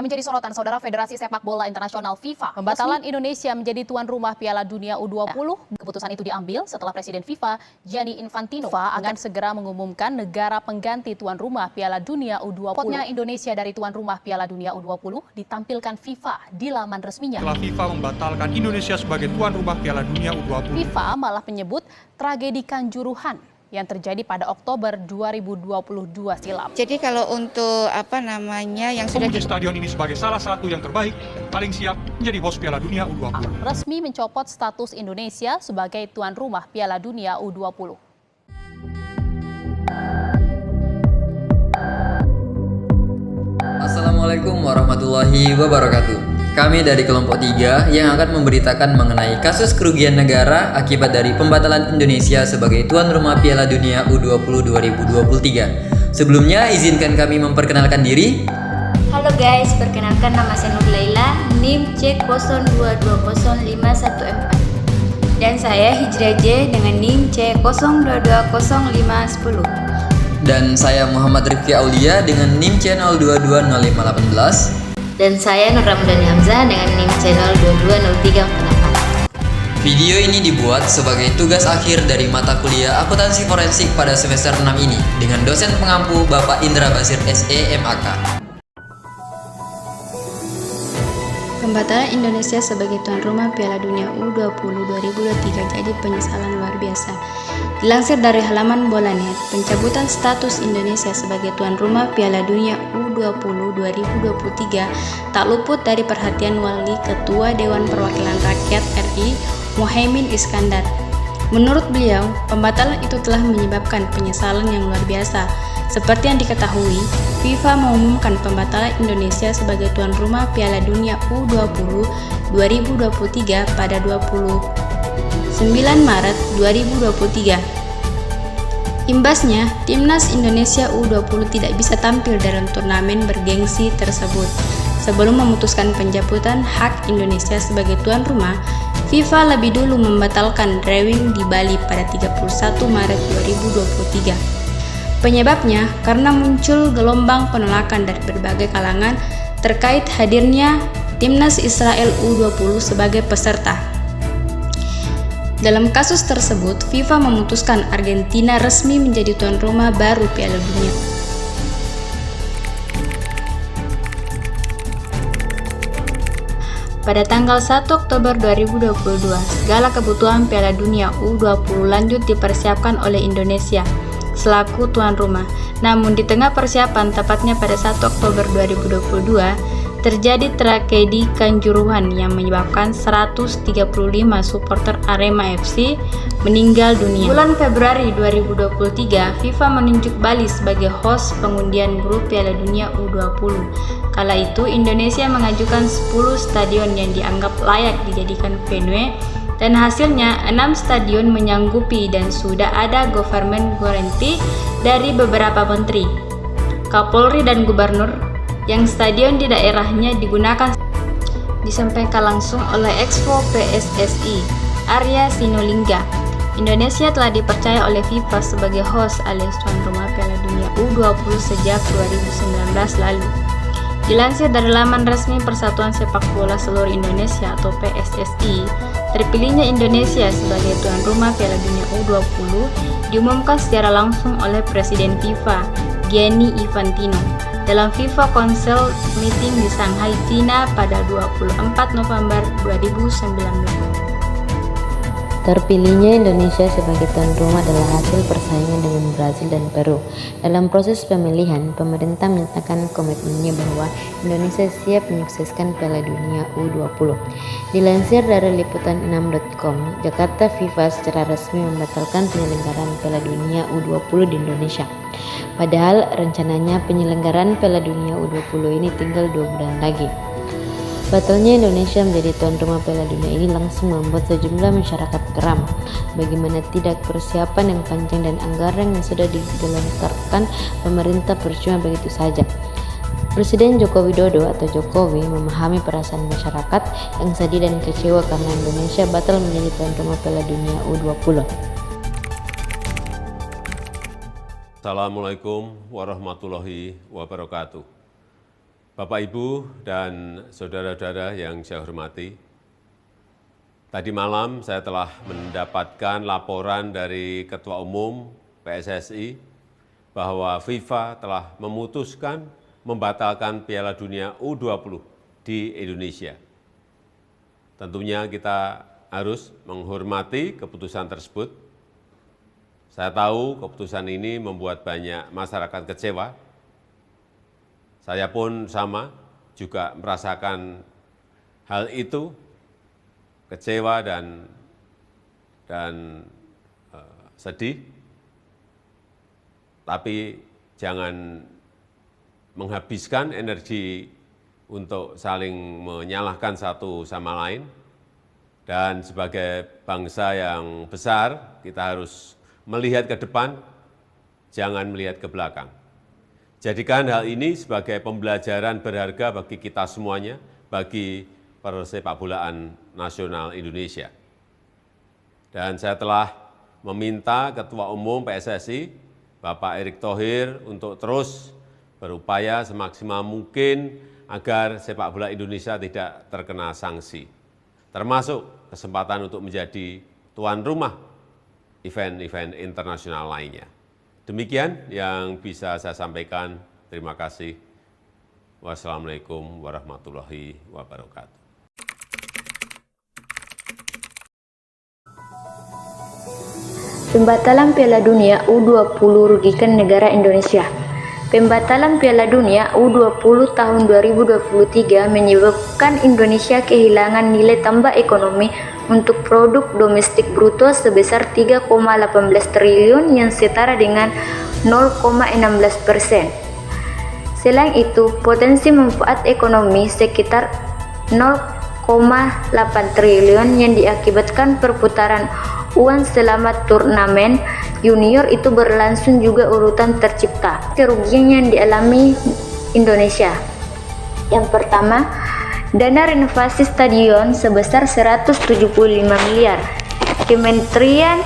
Yang menjadi sorotan Saudara, Federasi Sepak Bola Internasional FIFA pembatalan Indonesia menjadi tuan rumah Piala Dunia U20. Keputusan itu diambil setelah Presiden FIFA Gianni Infantino akan segera mengumumkan negara pengganti tuan rumah Piala Dunia U20. Spotnya Indonesia dari tuan rumah Piala Dunia U20 ditampilkan FIFA di laman resminya. Setelah FIFA membatalkan Indonesia sebagai tuan rumah Piala Dunia U20, FIFA malah menyebut tragedi Kanjuruhan yang terjadi pada Oktober 2022 silam. Jadi kalau untuk yang sudah memuji stadion ini sebagai salah satu yang terbaik dan paling siap menjadi host Piala Dunia U20. Resmi mencopot status Indonesia sebagai tuan rumah Piala Dunia U20. Assalamualaikum warahmatullahi wabarakatuh. Kami dari kelompok 3 yang akan memberitakan mengenai kasus kerugian negara akibat dari pembatalan Indonesia sebagai tuan rumah Piala Dunia U20 2023. Sebelumnya izinkan kami memperkenalkan diri. Halo guys, perkenalkan nama saya Nur Laila, NIM C02205114. Dan saya Hijrah J dengan NIM C02205010. Dan saya Muhammad Rifki Aulia dengan NIM channel 220518. Dan saya Nur Ramdhani Hamzah dengan NIM channel 220348. Video ini dibuat sebagai tugas akhir dari mata kuliah akuntansi forensik pada semester 6 ini dengan dosen pengampu Bapak Indra Basir SE MAK. Pembatalan Indonesia sebagai tuan rumah Piala Dunia U20 2023 jadi penyesalan luar biasa. Dilansir dari halaman Bolanet, pencabutan status Indonesia sebagai tuan rumah Piala Dunia U20 2023 tak luput dari perhatian wali Ketua Dewan Perwakilan Rakyat RI Muhaimin Iskandar. Menurut beliau, pembatalan itu telah menyebabkan penyesalan yang luar biasa. Seperti yang diketahui, FIFA mengumumkan pembatalan Indonesia sebagai tuan rumah Piala Dunia U20 2023 pada 29 Maret 2023. Imbasnya, Timnas Indonesia U20 tidak bisa tampil dalam turnamen bergengsi tersebut. Sebelum memutuskan pencabutan hak Indonesia sebagai tuan rumah, FIFA lebih dulu membatalkan drawing di Bali pada 31 Maret 2023. Penyebabnya karena muncul gelombang penolakan dari berbagai kalangan terkait hadirnya Timnas Israel U20 sebagai peserta. Dalam kasus tersebut, FIFA memutuskan Argentina resmi menjadi tuan rumah baru Piala Dunia. Pada tanggal 1 Oktober 2022, segala kebutuhan Piala Dunia U20 lanjut dipersiapkan oleh Indonesia selaku tuan rumah. Namun di tengah persiapan, tepatnya pada 1 Oktober 2022, terjadi tragedi Kanjuruhan yang menyebabkan 135 supporter Arema FC meninggal dunia. Bulan Februari 2023, FIFA menunjuk Bali sebagai host pengundian grup Piala Dunia U20. Kala itu, Indonesia mengajukan 10 stadion yang dianggap layak dijadikan venue, dan hasilnya 6 stadion menyanggupi dan sudah ada government guarantee dari beberapa menteri, Kapolri dan Gubernur yang stadion di daerahnya digunakan. Disampaikan langsung oleh Exco PSSI Arya Sinulinga. Indonesia telah dipercaya oleh FIFA sebagai host alias tuan rumah Piala Dunia U20 sejak 2019 lalu. Dilansir dari laman resmi Persatuan Sepak Bola Seluruh Indonesia atau PSSI, terpilihnya Indonesia sebagai tuan rumah Piala Dunia U20 diumumkan secara langsung oleh Presiden FIFA, Gianni Infantino, dalam FIFA Council Meeting di Shanghai, China pada 24 November 2019. Terpilihnya Indonesia sebagai tuan rumah adalah hasil persaingan dengan Brazil dan Peru. Dalam proses pemilihan, pemerintah menyatakan komitmennya bahwa Indonesia siap menyukseskan Piala Dunia U20. Dilansir dari liputan6.com, Jakarta FIFA secara resmi membatalkan penyelenggaraan Piala Dunia U20 di Indonesia. Padahal rencananya penyelenggaraan Piala Dunia U20 ini tinggal 2 bulan lagi. Batalnya Indonesia menjadi tuan rumah Piala Dunia ini langsung membuat sejumlah masyarakat geram. Bagaimana tidak, persiapan yang panjang dan anggaran yang sudah digelontorkan pemerintah percuma begitu saja. Presiden Joko Widodo atau Jokowi memahami perasaan masyarakat yang sedih dan kecewa karena Indonesia batal menjadi tuan rumah Piala Dunia U20. Assalamualaikum warahmatullahi wabarakatuh. Bapak, Ibu, dan saudara-saudara yang saya hormati, tadi malam saya telah mendapatkan laporan dari Ketua Umum PSSI bahwa FIFA telah memutuskan membatalkan Piala Dunia U20 di Indonesia. Tentunya kita harus menghormati keputusan tersebut. Saya tahu keputusan ini membuat banyak masyarakat kecewa. Saya pun sama, juga merasakan hal itu, kecewa dan sedih. Tapi jangan menghabiskan energi untuk saling menyalahkan satu sama lain. Dan sebagai bangsa yang besar, kita harus melihat ke depan, jangan melihat ke belakang. Jadikan hal ini sebagai pembelajaran berharga bagi kita semuanya, bagi persepakbolaan nasional Indonesia. Dan saya telah meminta Ketua Umum PSSI, Bapak Erick Thohir, untuk terus berupaya semaksimal mungkin agar sepak bola Indonesia tidak terkena sanksi, termasuk kesempatan untuk menjadi tuan rumah event-event internasional lainnya. Demikian yang bisa saya sampaikan. Terima kasih. Wassalamualaikum warahmatullahi wabarakatuh. Pembatalan Piala Dunia U20 rugikan negara Indonesia. Pembatalan Piala Dunia U20 tahun 2023 menyebabkan Indonesia kehilangan nilai tambah ekonomi untuk produk domestik bruto sebesar 3,18 triliun yang setara dengan 0,16%. Selain itu, potensi manfaat ekonomi sekitar 0,8 triliun yang diakibatkan perputaran uang selama turnamen junior itu berlangsung juga urutan tercipta kerugian yang dialami Indonesia. Yang pertama, dana renovasi stadion sebesar 175 miliar. Kementerian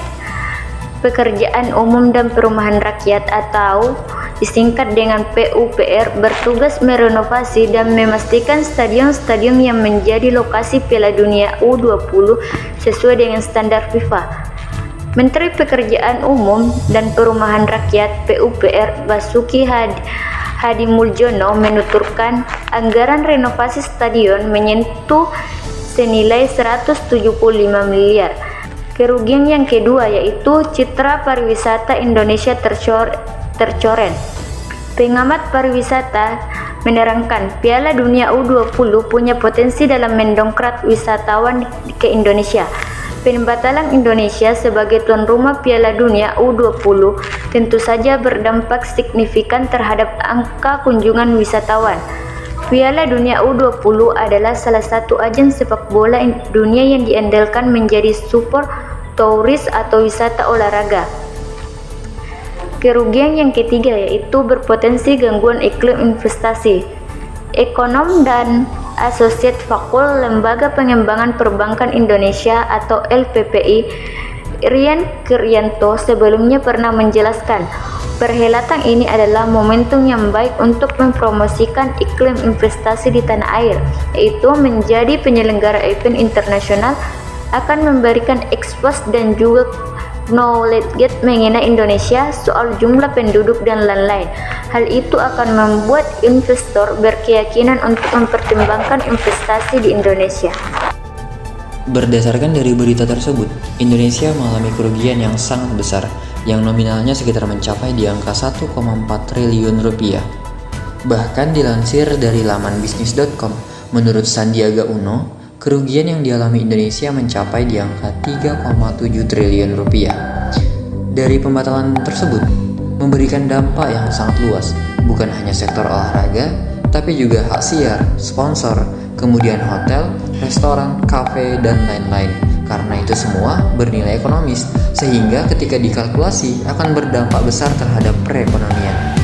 Pekerjaan Umum dan Perumahan Rakyat atau disingkat dengan PUPR bertugas merenovasi dan memastikan stadion-stadion yang menjadi lokasi Piala Dunia U20 sesuai dengan standar FIFA. Menteri Pekerjaan Umum dan Perumahan Rakyat PUPR Basuki Hadi Muljono menuturkan anggaran renovasi stadion menyentuh senilai 175 miliar. Kerugian yang kedua yaitu citra pariwisata Indonesia tercoreng. Pengamat pariwisata menerangkan Piala Dunia U20 punya potensi dalam mendongkrak wisatawan ke Indonesia. Pembatalan Indonesia sebagai tuan rumah Piala Dunia U20 tentu saja berdampak signifikan terhadap angka kunjungan wisatawan. Piala Dunia U20 adalah salah satu ajang sepak bola dunia yang diandalkan menjadi support turis atau wisata olahraga. Kerugian yang ketiga yaitu berpotensi gangguan iklim investasi. Ekonom dan Asosiat Fakul Lembaga Pengembangan Perbankan Indonesia atau LPPI, Rian Kiryanto sebelumnya pernah menjelaskan, perhelatan ini adalah momentum yang baik untuk mempromosikan iklim investasi di tanah air, yaitu menjadi penyelenggara event internasional, akan memberikan expose dan juga knowledge gap mengenai Indonesia soal jumlah penduduk dan lain-lain. Hal itu akan membuat investor berkeyakinan untuk mempertimbangkan investasi di Indonesia. Berdasarkan dari berita tersebut, Indonesia mengalami kerugian yang sangat besar yang nominalnya sekitar mencapai di angka 1,4 triliun rupiah. Bahkan dilansir dari laman bisnis.com, menurut Sandiaga Uno, kerugian yang dialami Indonesia mencapai di angka 3,7 triliun rupiah. Dari pembatalan tersebut, memberikan dampak yang sangat luas, bukan hanya sektor olahraga, tapi juga hak siar, sponsor, kemudian hotel, restoran, kafe, dan lain-lain. Karena itu semua bernilai ekonomis, sehingga ketika dikalkulasi akan berdampak besar terhadap perekonomian.